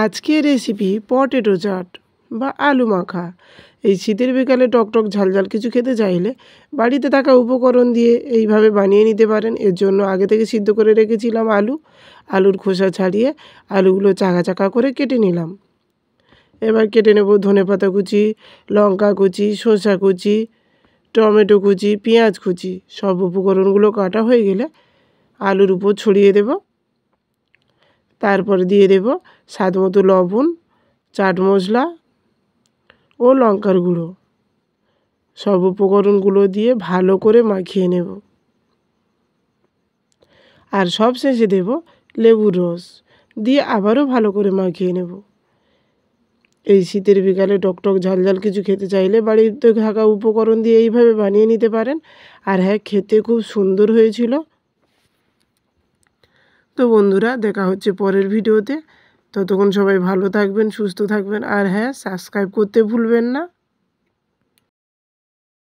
আজকের recipe potato chaat বা আলু মাখা। এই শীতের বিকালে টকটক ঝালঝাল কিছু খেতে চাইলে বাড়িতে থাকা উপকরণ দিয়ে এইভাবে বানিয়ে নিতে পারেন। এর জন্য আগে থেকে সিদ্ধ করে রেখেছিলাম আলুর খোসা ছাড়িয়ে আলুগুলো চাকা চাকা করে কেটে নিলাম। এবার কেটে নেব ধনেপাতা কুচি, লঙ্কা কুচি, শসা কুচি, টমেটো কুচি, পেঁয়াজ কুচি। সব উপকরণগুলো কাটা হয়ে গেলে আলুর উপর ছড়িয়ে দেব। তারপরে দিয়ে দেব স্বাদ মতো লবণ, চাট মশলা ও লঙ্কার গুঁড়ো। সব উপকরণগুলো দিয়ে ভালো করে মাখিয়ে নেব। আর সব শেষে দেব লেবুর রস দিয়ে আবারও ভালো করে মাখিয়ে নেব। এই শীতের বিকালে টকটক ঝালঝাল কিছু খেতে চাইলে বাড়িতে থাকা উপকরণ দিয়ে এইভাবে বানিয়ে নিতে পারেন। আর হ্যাঁ, খেতে খুব সুন্দর হয়েছিল। তো বন্ধুরা, দেখা হচ্ছে পরের ভিডিওতে। ততক্ষণ সবাই ভালো থাকবেন, সুস্থ থাকবেন। আর হ্যাঁ, সাবস্ক্রাইব করতে ভুলবেন না।